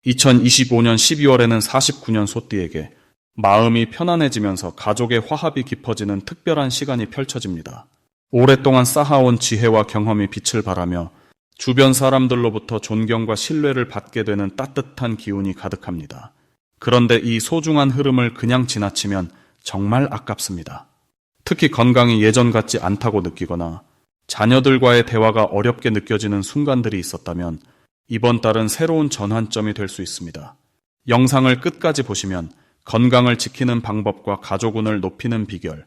2025년 12월에는 49년 소띠에게 마음이 편안해지면서 가족의 화합이 깊어지는 특별한 시간이 펼쳐집니다. 오랫동안 쌓아온 지혜와 경험이 빛을 발하며 주변 사람들로부터 존경과 신뢰를 받게 되는 따뜻한 기운이 가득합니다. 그런데 이 소중한 흐름을 그냥 지나치면 정말 아깝습니다. 특히 건강이 예전 같지 않다고 느끼거나 자녀들과의 대화가 어렵게 느껴지는 순간들이 있었다면 이번 달은 새로운 전환점이 될 수 있습니다. 영상을 끝까지 보시면 건강을 지키는 방법과 가족운을 높이는 비결,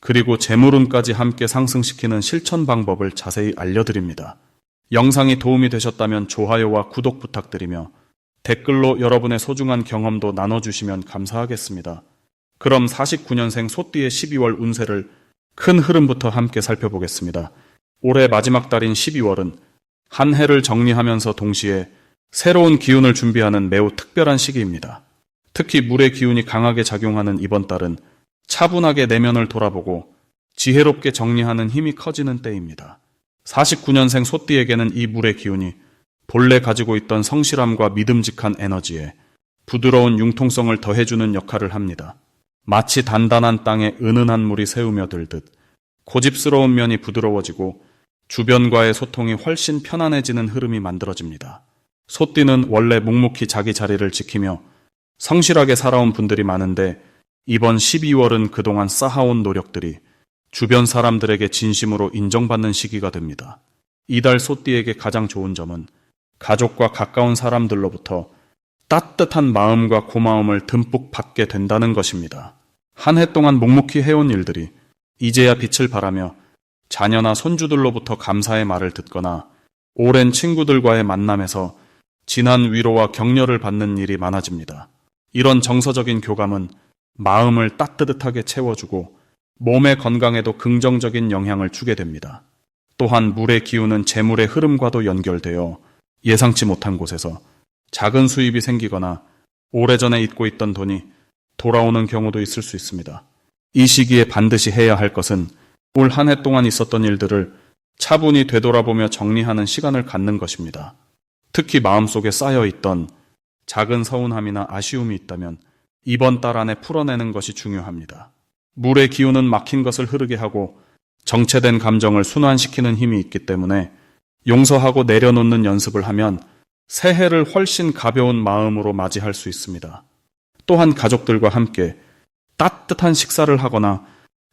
그리고 재물운까지 함께 상승시키는 실천 방법을 자세히 알려드립니다. 영상이 도움이 되셨다면 좋아요와 구독 부탁드리며 댓글로 여러분의 소중한 경험도 나눠주시면 감사하겠습니다. 그럼 49년생 소띠의 12월 운세를 큰 흐름부터 함께 살펴보겠습니다. 올해 마지막 달인 12월은 한 해를 정리하면서 동시에 새로운 기운을 준비하는 매우 특별한 시기입니다. 특히 물의 기운이 강하게 작용하는 이번 달은 차분하게 내면을 돌아보고 지혜롭게 정리하는 힘이 커지는 때입니다. 49년생 소띠에게는 이 물의 기운이 본래 가지고 있던 성실함과 믿음직한 에너지에 부드러운 융통성을 더해주는 역할을 합니다. 마치 단단한 땅에 은은한 물이 새우며들듯 고집스러운 면이 부드러워지고 주변과의 소통이 훨씬 편안해지는 흐름이 만들어집니다. 소띠는 원래 묵묵히 자기 자리를 지키며 성실하게 살아온 분들이 많은데 이번 12월은 그동안 쌓아온 노력들이 주변 사람들에게 진심으로 인정받는 시기가 됩니다. 이달 소띠에게 가장 좋은 점은 가족과 가까운 사람들로부터 따뜻한 마음과 고마움을 듬뿍 받게 된다는 것입니다. 한 해 동안 묵묵히 해온 일들이 이제야 빛을 발하며 자녀나 손주들로부터 감사의 말을 듣거나 오랜 친구들과의 만남에서 진한 위로와 격려를 받는 일이 많아집니다. 이런 정서적인 교감은 마음을 따뜻하게 채워주고 몸의 건강에도 긍정적인 영향을 주게 됩니다. 또한 물의 기운은 재물의 흐름과도 연결되어 예상치 못한 곳에서 작은 수입이 생기거나 오래전에 잊고 있던 돈이 돌아오는 경우도 있을 수 있습니다. 이 시기에 반드시 해야 할 것은 올 한 해 동안 있었던 일들을 차분히 되돌아보며 정리하는 시간을 갖는 것입니다. 특히 마음속에 쌓여있던 작은 서운함이나 아쉬움이 있다면 이번 달 안에 풀어내는 것이 중요합니다. 물의 기운은 막힌 것을 흐르게 하고 정체된 감정을 순환시키는 힘이 있기 때문에 용서하고 내려놓는 연습을 하면 새해를 훨씬 가벼운 마음으로 맞이할 수 있습니다. 또한 가족들과 함께 따뜻한 식사를 하거나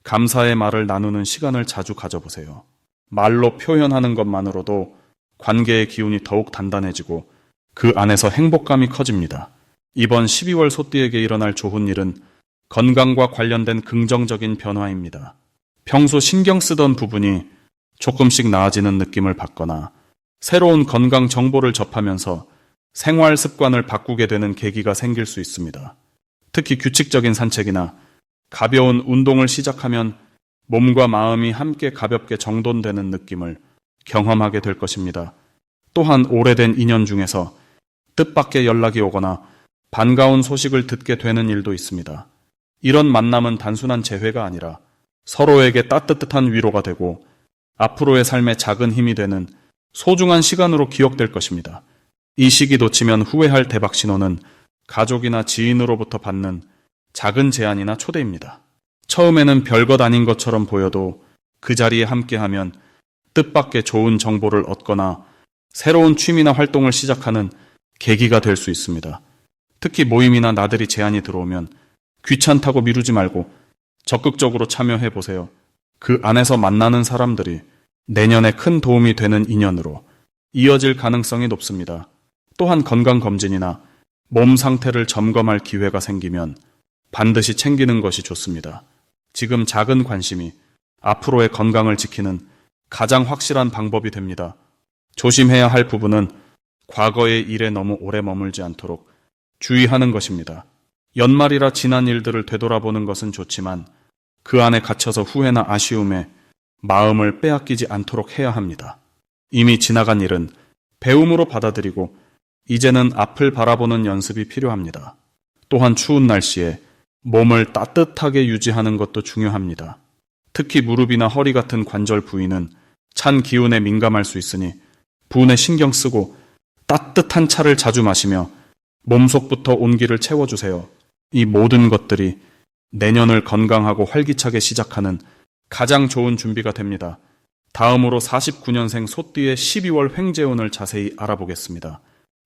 감사의 말을 나누는 시간을 자주 가져보세요. 말로 표현하는 것만으로도 관계의 기운이 더욱 단단해지고 그 안에서 행복감이 커집니다. 이번 12월 소띠에게 일어날 좋은 일은 건강과 관련된 긍정적인 변화입니다. 평소 신경 쓰던 부분이 조금씩 나아지는 느낌을 받거나 새로운 건강 정보를 접하면서 생활 습관을 바꾸게 되는 계기가 생길 수 있습니다. 특히 규칙적인 산책이나 가벼운 운동을 시작하면 몸과 마음이 함께 가볍게 정돈되는 느낌을 경험하게 될 것입니다. 또한 오래된 인연 중에서 뜻밖의 연락이 오거나 반가운 소식을 듣게 되는 일도 있습니다. 이런 만남은 단순한 재회가 아니라 서로에게 따뜻한 위로가 되고 앞으로의 삶에 작은 힘이 되는 소중한 시간으로 기억될 것입니다. 이 시기 놓치면 후회할 대박 신호는 가족이나 지인으로부터 받는 작은 제안이나 초대입니다. 처음에는 별것 아닌 것처럼 보여도 그 자리에 함께하면 뜻밖의 좋은 정보를 얻거나 새로운 취미나 활동을 시작하는 계기가 될 수 있습니다. 특히 모임이나 나들이 제안이 들어오면 귀찮다고 미루지 말고 적극적으로 참여해 보세요. 그 안에서 만나는 사람들이 내년에 큰 도움이 되는 인연으로 이어질 가능성이 높습니다. 또한 건강검진이나 몸 상태를 점검할 기회가 생기면 반드시 챙기는 것이 좋습니다. 지금 작은 관심이 앞으로의 건강을 지키는 가장 확실한 방법이 됩니다. 조심해야 할 부분은 과거의 일에 너무 오래 머물지 않도록 주의하는 것입니다. 연말이라 지난 일들을 되돌아보는 것은 좋지만 그 안에 갇혀서 후회나 아쉬움에 마음을 빼앗기지 않도록 해야 합니다. 이미 지나간 일은 배움으로 받아들이고 이제는 앞을 바라보는 연습이 필요합니다. 또한 추운 날씨에 몸을 따뜻하게 유지하는 것도 중요합니다. 특히 무릎이나 허리 같은 관절 부위는 찬 기운에 민감할 수 있으니 부은에 신경 쓰고 따뜻한 차를 자주 마시며 몸속부터 온기를 채워주세요. 이 모든 것들이 내년을 건강하고 활기차게 시작하는 가장 좋은 준비가 됩니다. 다음으로 49년생 소띠의 12월 횡재운을 자세히 알아보겠습니다.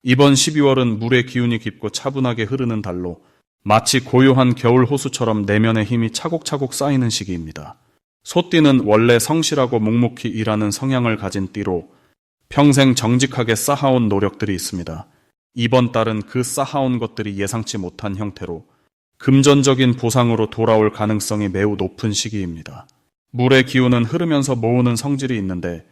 이번 12월은 물의 기운이 깊고 차분하게 흐르는 달로 마치 고요한 겨울 호수처럼 내면의 힘이 차곡차곡 쌓이는 시기입니다. 소띠는 원래 성실하고 묵묵히 일하는 성향을 가진 띠로 평생 정직하게 쌓아온 노력들이 있습니다. 이번 달은 그 쌓아온 것들이 예상치 못한 형태로 금전적인 보상으로 돌아올 가능성이 매우 높은 시기입니다. 물의 기운은 흐르면서 모으는 성질이 있는데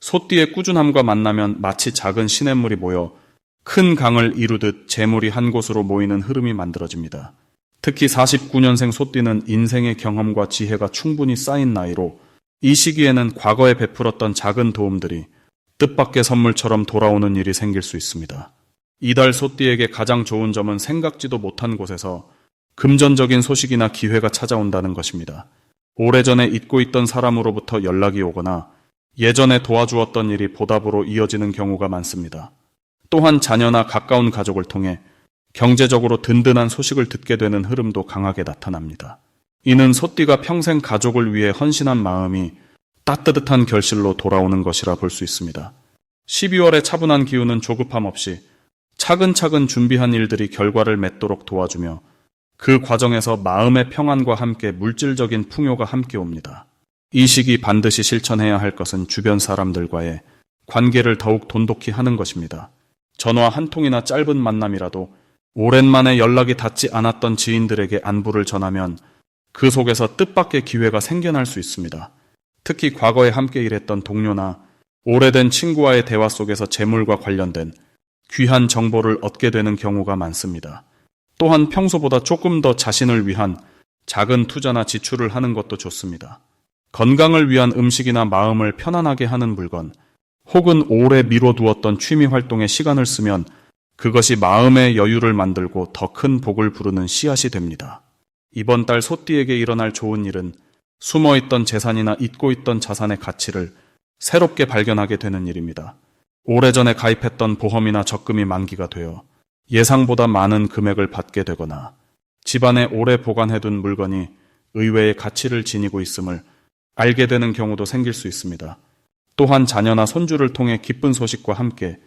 소띠의 꾸준함과 만나면 마치 작은 시냇물이 모여 큰 강을 이루듯 재물이 한 곳으로 모이는 흐름이 만들어집니다. 특히 49년생 소띠는 인생의 경험과 지혜가 충분히 쌓인 나이로 이 시기에는 과거에 베풀었던 작은 도움들이 뜻밖의 선물처럼 돌아오는 일이 생길 수 있습니다. 이달 소띠에게 가장 좋은 점은 생각지도 못한 곳에서 금전적인 소식이나 기회가 찾아온다는 것입니다. 오래전에 잊고 있던 사람으로부터 연락이 오거나 예전에 도와주었던 일이 보답으로 이어지는 경우가 많습니다. 또한 자녀나 가까운 가족을 통해 경제적으로 든든한 소식을 듣게 되는 흐름도 강하게 나타납니다. 이는 소띠가 평생 가족을 위해 헌신한 마음이 따뜻한 결실로 돌아오는 것이라 볼 수 있습니다. 12월의 차분한 기운은 조급함 없이 차근차근 준비한 일들이 결과를 맺도록 도와주며 그 과정에서 마음의 평안과 함께 물질적인 풍요가 함께 옵니다. 이 시기 반드시 실천해야 할 것은 주변 사람들과의 관계를 더욱 돈독히 하는 것입니다. 전화 한 통이나 짧은 만남이라도 오랜만에 연락이 닿지 않았던 지인들에게 안부를 전하면 그 속에서 뜻밖의 기회가 생겨날 수 있습니다. 특히 과거에 함께 일했던 동료나 오래된 친구와의 대화 속에서 재물과 관련된 귀한 정보를 얻게 되는 경우가 많습니다. 또한 평소보다 조금 더 자신을 위한 작은 투자나 지출을 하는 것도 좋습니다. 건강을 위한 음식이나 마음을 편안하게 하는 물건, 혹은 오래 미뤄두었던 취미 활동에 시간을 쓰면 그것이 마음의 여유를 만들고 더 큰 복을 부르는 씨앗이 됩니다. 이번 달 소띠에게 일어날 좋은 일은 숨어있던 재산이나 잊고 있던 자산의 가치를 새롭게 발견하게 되는 일입니다. 오래전에 가입했던 보험이나 적금이 만기가 되어 예상보다 많은 금액을 받게 되거나 집안에 오래 보관해둔 물건이 의외의 가치를 지니고 있음을 알게 되는 경우도 생길 수 있습니다. 또한 자녀나 손주를 통해 기쁜 소식과 함께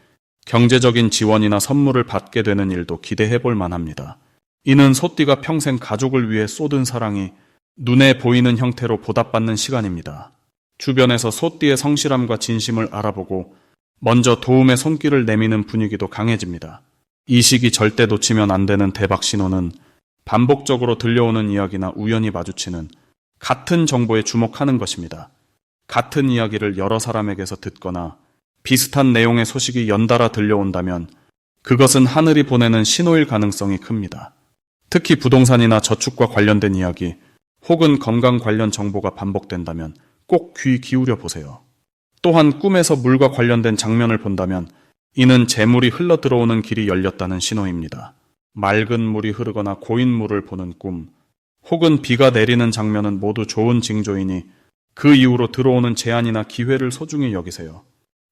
경제적인 지원이나 선물을 받게 되는 일도 기대해 볼 만합니다. 이는 소띠가 평생 가족을 위해 쏟은 사랑이 눈에 보이는 형태로 보답받는 시간입니다. 주변에서 소띠의 성실함과 진심을 알아보고 먼저 도움의 손길을 내미는 분위기도 강해집니다. 이 시기 절대 놓치면 안 되는 대박 신호는 반복적으로 들려오는 이야기나 우연히 마주치는 같은 정보에 주목하는 것입니다. 같은 이야기를 여러 사람에게서 듣거나 비슷한 내용의 소식이 연달아 들려온다면 그것은 하늘이 보내는 신호일 가능성이 큽니다. 특히 부동산이나 저축과 관련된 이야기 혹은 건강 관련 정보가 반복된다면 꼭 귀 기울여 보세요. 또한 꿈에서 물과 관련된 장면을 본다면 이는 재물이 흘러 들어오는 길이 열렸다는 신호입니다. 맑은 물이 흐르거나 고인 물을 보는 꿈 혹은 비가 내리는 장면은 모두 좋은 징조이니 그 이후로 들어오는 제안이나 기회를 소중히 여기세요.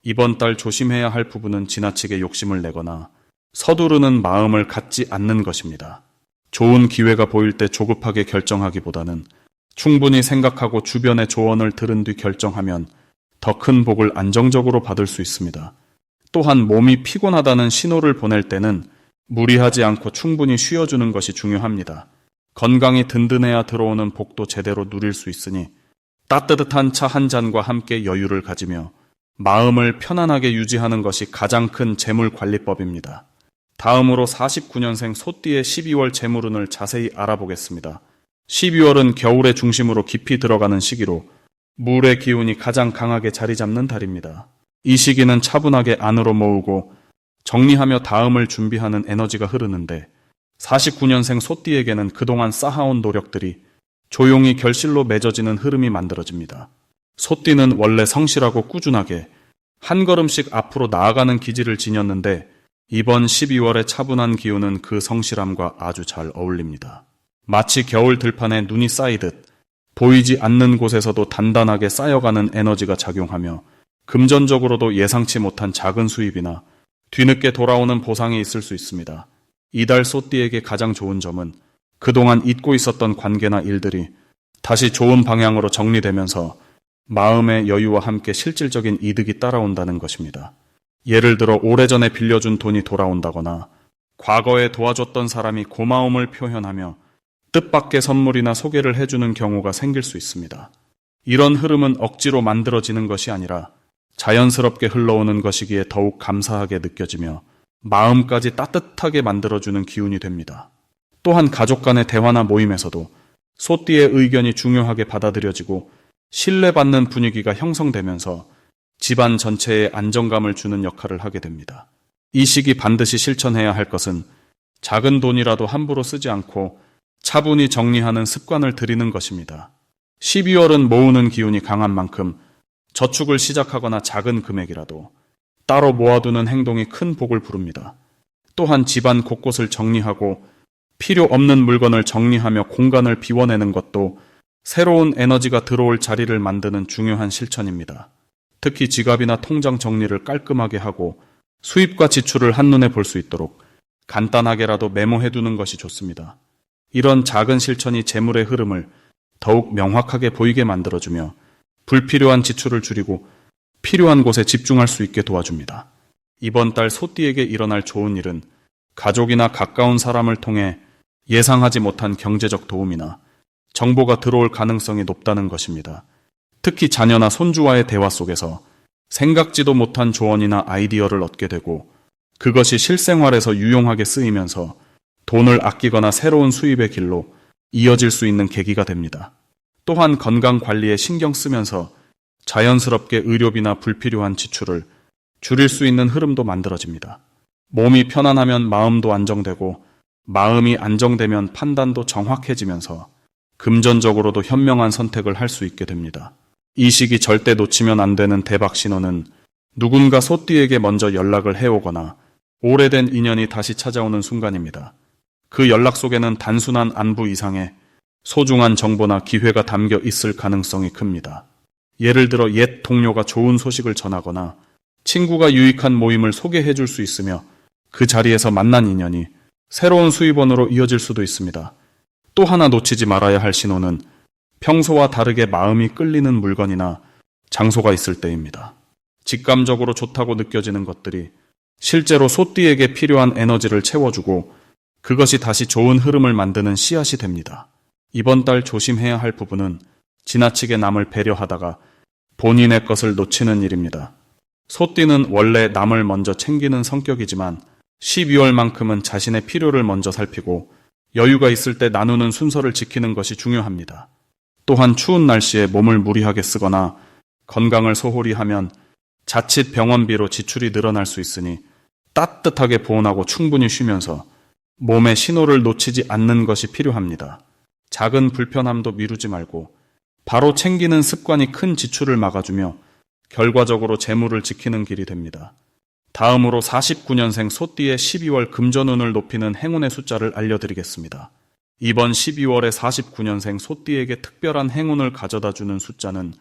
이번 달 조심해야 할 부분은 지나치게 욕심을 내거나 서두르는 마음을 갖지 않는 것입니다. 좋은 기회가 보일 때 조급하게 결정하기보다는 충분히 생각하고 주변의 조언을 들은 뒤 결정하면 더 큰 복을 안정적으로 받을 수 있습니다. 또한 몸이 피곤하다는 신호를 보낼 때는 무리하지 않고 충분히 쉬어주는 것이 중요합니다. 건강이 든든해야 들어오는 복도 제대로 누릴 수 있으니 따뜻한 차 한 잔과 함께 여유를 가지며 마음을 편안하게 유지하는 것이 가장 큰 재물관리법입니다. 다음으로 49년생 소띠의 12월 재물운을 자세히 알아보겠습니다. 12월은 겨울의 중심으로 깊이 들어가는 시기로 물의 기운이 가장 강하게 자리 잡는 달입니다. 이 시기는 차분하게 안으로 모으고 정리하며 다음을 준비하는 에너지가 흐르는데 49년생 소띠에게는 그동안 쌓아온 노력들이 조용히 결실로 맺어지는 흐름이 만들어집니다. 소띠는 원래 성실하고 꾸준하게 한 걸음씩 앞으로 나아가는 기질을 지녔는데 이번 12월의 차분한 기운은 그 성실함과 아주 잘 어울립니다. 마치 겨울 들판에 눈이 쌓이듯 보이지 않는 곳에서도 단단하게 쌓여가는 에너지가 작용하며 금전적으로도 예상치 못한 작은 수입이나 뒤늦게 돌아오는 보상이 있을 수 있습니다. 이달 소띠에게 가장 좋은 점은 그동안 잊고 있었던 관계나 일들이 다시 좋은 방향으로 정리되면서 마음의 여유와 함께 실질적인 이득이 따라온다는 것입니다. 예를 들어 오래전에 빌려준 돈이 돌아온다거나 과거에 도와줬던 사람이 고마움을 표현하며 뜻밖의 선물이나 소개를 해주는 경우가 생길 수 있습니다. 이런 흐름은 억지로 만들어지는 것이 아니라 자연스럽게 흘러오는 것이기에 더욱 감사하게 느껴지며 마음까지 따뜻하게 만들어주는 기운이 됩니다. 또한 가족 간의 대화나 모임에서도 소띠의 의견이 중요하게 받아들여지고 신뢰받는 분위기가 형성되면서 집안 전체에 안정감을 주는 역할을 하게 됩니다. 이 시기 반드시 실천해야 할 것은 작은 돈이라도 함부로 쓰지 않고 차분히 정리하는 습관을 들이는 것입니다. 12월은 모으는 기운이 강한 만큼 저축을 시작하거나 작은 금액이라도 따로 모아두는 행동이 큰 복을 부릅니다. 또한 집안 곳곳을 정리하고 필요 없는 물건을 정리하며 공간을 비워내는 것도 새로운 에너지가 들어올 자리를 만드는 중요한 실천입니다. 특히 지갑이나 통장 정리를 깔끔하게 하고 수입과 지출을 한눈에 볼 수 있도록 간단하게라도 메모해두는 것이 좋습니다. 이런 작은 실천이 재물의 흐름을 더욱 명확하게 보이게 만들어주며 불필요한 지출을 줄이고 필요한 곳에 집중할 수 있게 도와줍니다. 이번 달 소띠에게 일어날 좋은 일은 가족이나 가까운 사람을 통해 예상하지 못한 경제적 도움이나 정보가 들어올 가능성이 높다는 것입니다. 특히 자녀나 손주와의 대화 속에서 생각지도 못한 조언이나 아이디어를 얻게 되고 그것이 실생활에서 유용하게 쓰이면서 돈을 아끼거나 새로운 수입의 길로 이어질 수 있는 계기가 됩니다. 또한 건강 관리에 신경 쓰면서 자연스럽게 의료비나 불필요한 지출을 줄일 수 있는 흐름도 만들어집니다. 몸이 편안하면 마음도 안정되고 마음이 안정되면 판단도 정확해지면서 금전적으로도 현명한 선택을 할 수 있게 됩니다. 이 시기 절대 놓치면 안 되는 대박 신호는 누군가 소띠에게 먼저 연락을 해오거나 오래된 인연이 다시 찾아오는 순간입니다. 그 연락 속에는 단순한 안부 이상의 소중한 정보나 기회가 담겨 있을 가능성이 큽니다. 예를 들어 옛 동료가 좋은 소식을 전하거나 친구가 유익한 모임을 소개해 줄 수 있으며 그 자리에서 만난 인연이 새로운 수입원으로 이어질 수도 있습니다. 또 하나 놓치지 말아야 할 신호는 평소와 다르게 마음이 끌리는 물건이나 장소가 있을 때입니다. 직감적으로 좋다고 느껴지는 것들이 실제로 소띠에게 필요한 에너지를 채워주고 그것이 다시 좋은 흐름을 만드는 씨앗이 됩니다. 이번 달 조심해야 할 부분은 지나치게 남을 배려하다가 본인의 것을 놓치는 일입니다. 소띠는 원래 남을 먼저 챙기는 성격이지만 12월만큼은 자신의 필요를 먼저 살피고 여유가 있을 때 나누는 순서를 지키는 것이 중요합니다. 또한 추운 날씨에 몸을 무리하게 쓰거나 건강을 소홀히 하면 자칫 병원비로 지출이 늘어날 수 있으니 따뜻하게 보온하고 충분히 쉬면서 몸의 신호를 놓치지 않는 것이 필요합니다. 작은 불편함도 미루지 말고 바로 챙기는 습관이 큰 지출을 막아주며 결과적으로 재물을 지키는 길이 됩니다. 다음으로 49년생 소띠의 12월 금전운을 높이는 행운의 숫자를 알려드리겠습니다. 이번 12월에 49년생 소띠에게 특별한 행운을 가져다주는 숫자는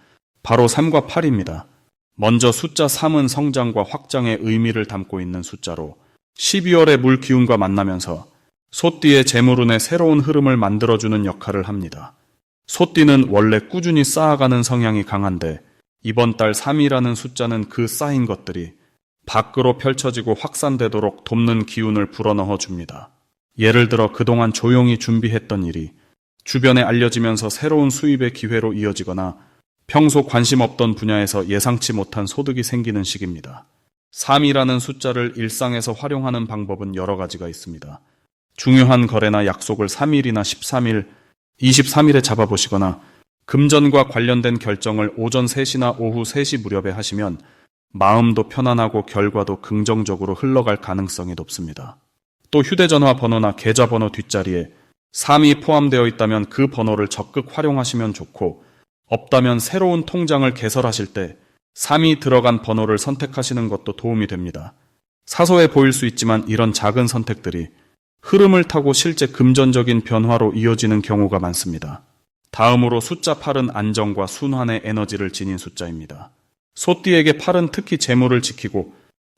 바로 3과 8입니다. 먼저 숫자 3은 성장과 확장의 의미를 담고 있는 숫자로 12월의 물 기운과 만나면서 소띠의 재물운의 새로운 흐름을 만들어주는 역할을 합니다. 소띠는 원래 꾸준히 쌓아가는 성향이 강한데 이번 달 3이라는 숫자는 그 쌓인 것들이 밖으로 펼쳐지고 확산되도록 돕는 기운을 불어넣어 줍니다. 예를 들어 그동안 조용히 준비했던 일이 주변에 알려지면서 새로운 수입의 기회로 이어지거나 평소 관심 없던 분야에서 예상치 못한 소득이 생기는 시기입니다. 3이라는 숫자를 일상에서 활용하는 방법은 여러 가지가 있습니다. 중요한 거래나 약속을 3일이나 13일, 23일에 잡아보시거나 금전과 관련된 결정을 오전 3시나 오후 3시 무렵에 하시면 마음도 편안하고 결과도 긍정적으로 흘러갈 가능성이 높습니다. 또 휴대전화 번호나 계좌번호 뒷자리에 3이 포함되어 있다면 그 번호를 적극 활용하시면 좋고 없다면 새로운 통장을 개설하실 때 3이 들어간 번호를 선택하시는 것도 도움이 됩니다. 사소해 보일 수 있지만 이런 작은 선택들이 흐름을 타고 실제 금전적인 변화로 이어지는 경우가 많습니다. 다음으로 숫자 8은 안정과 순환의 에너지를 지닌 숫자입니다. 소띠에게 8은 특히 재물을 지키고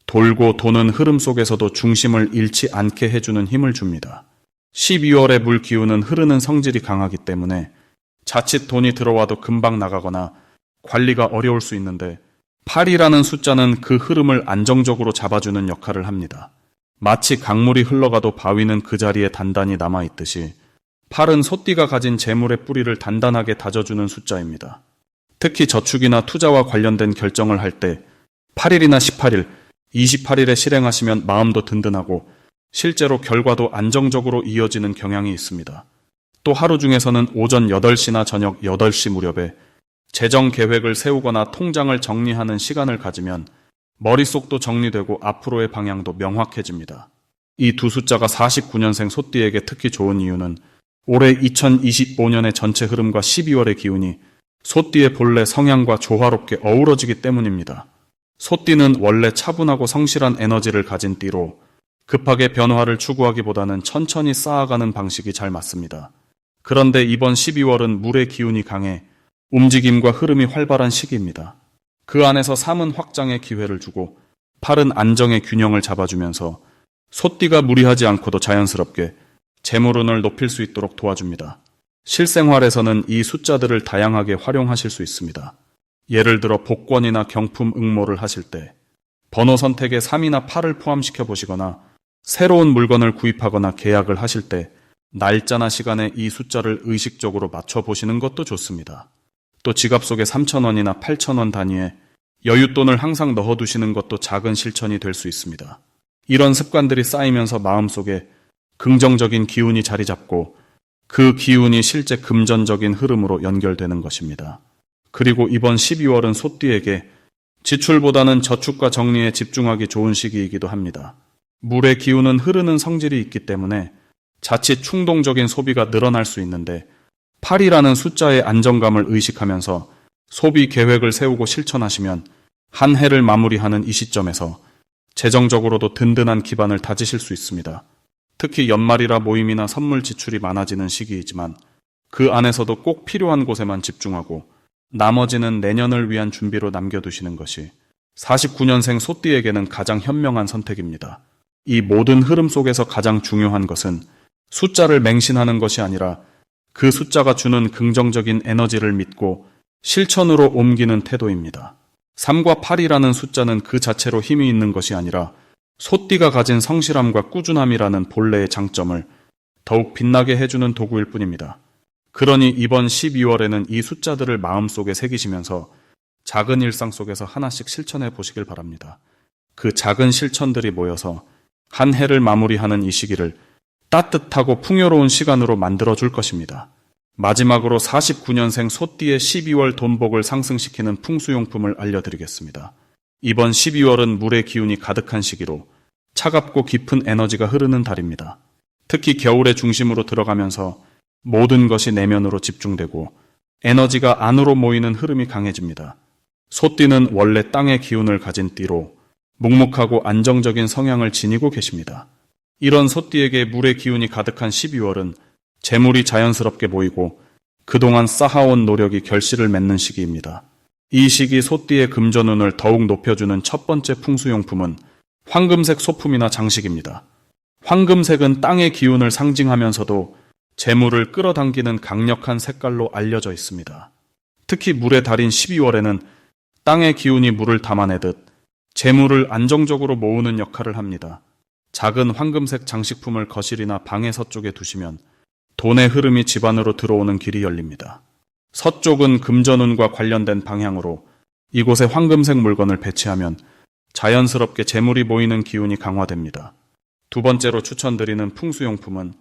돌고 도는 흐름 속에서도 중심을 잃지 않게 해주는 힘을 줍니다. 12월의 물 기운은 흐르는 성질이 강하기 때문에 자칫 돈이 들어와도 금방 나가거나 관리가 어려울 수 있는데 8이라는 숫자는 그 흐름을 안정적으로 잡아주는 역할을 합니다. 마치 강물이 흘러가도 바위는 그 자리에 단단히 남아있듯이 8은 소띠가 가진 재물의 뿌리를 단단하게 다져주는 숫자입니다. 특히 저축이나 투자와 관련된 결정을 할 때 8일이나 18일, 28일에 실행하시면 마음도 든든하고 실제로 결과도 안정적으로 이어지는 경향이 있습니다. 또 하루 중에서는 오전 8시나 저녁 8시 무렵에 재정 계획을 세우거나 통장을 정리하는 시간을 가지면 머릿속도 정리되고 앞으로의 방향도 명확해집니다. 이 두 숫자가 49년생 소띠에게 특히 좋은 이유는 올해 2025년의 전체 흐름과 12월의 기운이 소띠의 본래 성향과 조화롭게 어우러지기 때문입니다. 소띠는 원래 차분하고 성실한 에너지를 가진 띠로 급하게 변화를 추구하기보다는 천천히 쌓아가는 방식이 잘 맞습니다. 그런데 이번 12월은 물의 기운이 강해 움직임과 흐름이 활발한 시기입니다. 그 안에서 3은 확장의 기회를 주고 8은 안정의 균형을 잡아주면서 소띠가 무리하지 않고도 자연스럽게 재물운을 높일 수 있도록 도와줍니다. 실생활에서는 이 숫자들을 다양하게 활용하실 수 있습니다. 예를 들어 복권이나 경품 응모를 하실 때 번호 선택에 3이나 8을 포함시켜 보시거나 새로운 물건을 구입하거나 계약을 하실 때 날짜나 시간에 이 숫자를 의식적으로 맞춰보시는 것도 좋습니다. 또 지갑 속에 3,000원이나 8,000원 단위에 여윳돈을 항상 넣어두시는 것도 작은 실천이 될 수 있습니다. 이런 습관들이 쌓이면서 마음속에 긍정적인 기운이 자리 잡고 그 기운이 실제 금전적인 흐름으로 연결되는 것입니다. 그리고 이번 12월은 소띠에게 지출보다는 저축과 정리에 집중하기 좋은 시기이기도 합니다. 물의 기운은 흐르는 성질이 있기 때문에 자칫 충동적인 소비가 늘어날 수 있는데 8이라는 숫자의 안정감을 의식하면서 소비 계획을 세우고 실천하시면 한 해를 마무리하는 이 시점에서 재정적으로도 든든한 기반을 다지실 수 있습니다. 특히 연말이라 모임이나 선물 지출이 많아지는 시기이지만 그 안에서도 꼭 필요한 곳에만 집중하고 나머지는 내년을 위한 준비로 남겨두시는 것이 49년생 소띠에게는 가장 현명한 선택입니다. 이 모든 흐름 속에서 가장 중요한 것은 숫자를 맹신하는 것이 아니라 그 숫자가 주는 긍정적인 에너지를 믿고 실천으로 옮기는 태도입니다. 3과 8이라는 숫자는 그 자체로 힘이 있는 것이 아니라 소띠가 가진 성실함과 꾸준함이라는 본래의 장점을 더욱 빛나게 해주는 도구일 뿐입니다. 그러니 이번 12월에는 이 숫자들을 마음속에 새기시면서 작은 일상 속에서 하나씩 실천해 보시길 바랍니다. 그 작은 실천들이 모여서 한 해를 마무리하는 이 시기를 따뜻하고 풍요로운 시간으로 만들어줄 것입니다. 마지막으로 49년생 소띠의 12월 돈복을 상승시키는 풍수용품을 알려드리겠습니다. 이번 12월은 물의 기운이 가득한 시기로 차갑고 깊은 에너지가 흐르는 달입니다. 특히 겨울의 중심으로 들어가면서 모든 것이 내면으로 집중되고 에너지가 안으로 모이는 흐름이 강해집니다. 소띠는 원래 땅의 기운을 가진 띠로 묵묵하고 안정적인 성향을 지니고 계십니다. 이런 소띠에게 물의 기운이 가득한 12월은 재물이 자연스럽게 모이고 그동안 쌓아온 노력이 결실을 맺는 시기입니다. 이 시기 소띠의 금전운을 더욱 높여주는 첫 번째 풍수용품은 황금색 소품이나 장식입니다. 황금색은 땅의 기운을 상징하면서도 재물을 끌어당기는 강력한 색깔로 알려져 있습니다. 특히 물의 달인 12월에는 땅의 기운이 물을 담아내듯 재물을 안정적으로 모으는 역할을 합니다. 작은 황금색 장식품을 거실이나 방의 서쪽에 두시면 돈의 흐름이 집 안으로 들어오는 길이 열립니다. 서쪽은 금전운과 관련된 방향으로 이곳에 황금색 물건을 배치하면 자연스럽게 재물이 모이는 기운이 강화됩니다. 두 번째로 추천드리는 풍수용품은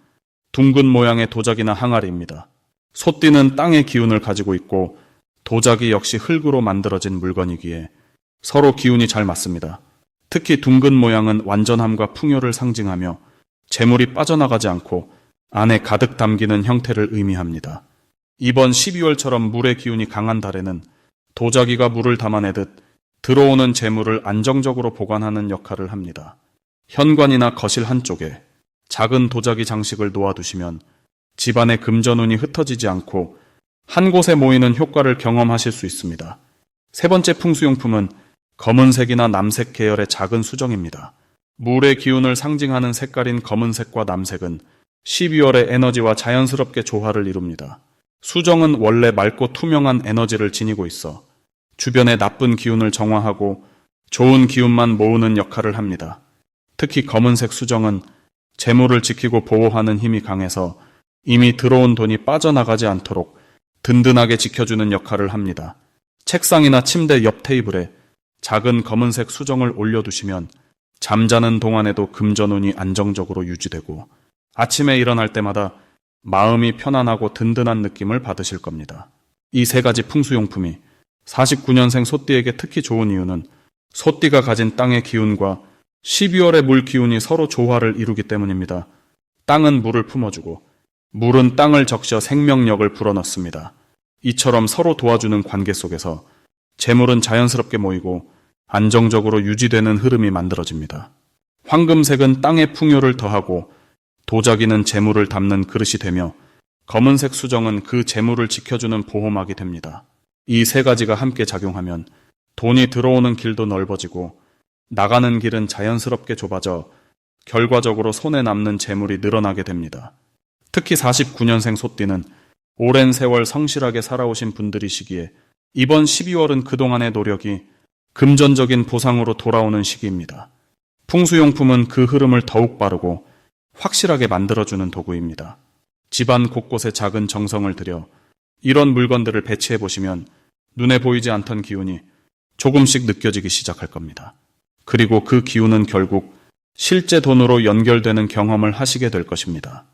둥근 모양의 도자기나 항아리입니다. 소띠는 땅의 기운을 가지고 있고 도자기 역시 흙으로 만들어진 물건이기에 서로 기운이 잘 맞습니다. 특히 둥근 모양은 완전함과 풍요를 상징하며 재물이 빠져나가지 않고 안에 가득 담기는 형태를 의미합니다. 이번 12월처럼 물의 기운이 강한 달에는 도자기가 물을 담아내듯 들어오는 재물을 안정적으로 보관하는 역할을 합니다. 현관이나 거실 한쪽에 작은 도자기 장식을 놓아두시면 집안의 금전운이 흩어지지 않고 한 곳에 모이는 효과를 경험하실 수 있습니다. 세 번째 풍수용품은 검은색이나 남색 계열의 작은 수정입니다. 물의 기운을 상징하는 색깔인 검은색과 남색은 12월의 에너지와 자연스럽게 조화를 이룹니다. 수정은 원래 맑고 투명한 에너지를 지니고 있어 주변의 나쁜 기운을 정화하고 좋은 기운만 모으는 역할을 합니다. 특히 검은색 수정은 재물을 지키고 보호하는 힘이 강해서 이미 들어온 돈이 빠져나가지 않도록 든든하게 지켜주는 역할을 합니다. 책상이나 침대 옆 테이블에 작은 검은색 수정을 올려두시면 잠자는 동안에도 금전운이 안정적으로 유지되고 아침에 일어날 때마다 마음이 편안하고 든든한 느낌을 받으실 겁니다. 이 세 가지 풍수용품이 49년생 소띠에게 특히 좋은 이유는 소띠가 가진 땅의 기운과 12월의 물 기운이 서로 조화를 이루기 때문입니다. 땅은 물을 품어주고 물은 땅을 적셔 생명력을 불어넣습니다. 이처럼 서로 도와주는 관계 속에서 재물은 자연스럽게 모이고 안정적으로 유지되는 흐름이 만들어집니다. 황금색은 땅의 풍요를 더하고 도자기는 재물을 담는 그릇이 되며 검은색 수정은 그 재물을 지켜주는 보호막이 됩니다. 이 세 가지가 함께 작용하면 돈이 들어오는 길도 넓어지고 나가는 길은 자연스럽게 좁아져 결과적으로 손에 남는 재물이 늘어나게 됩니다. 특히 49년생 소띠는 오랜 세월 성실하게 살아오신 분들이시기에 이번 12월은 그동안의 노력이 금전적인 보상으로 돌아오는 시기입니다. 풍수용품은 그 흐름을 더욱 빠르고 확실하게 만들어주는 도구입니다. 집안 곳곳에 작은 정성을 들여 이런 물건들을 배치해 보시면 눈에 보이지 않던 기운이 조금씩 느껴지기 시작할 겁니다. 그리고 그 기운은 결국 실제 돈으로 연결되는 경험을 하시게 될 것입니다.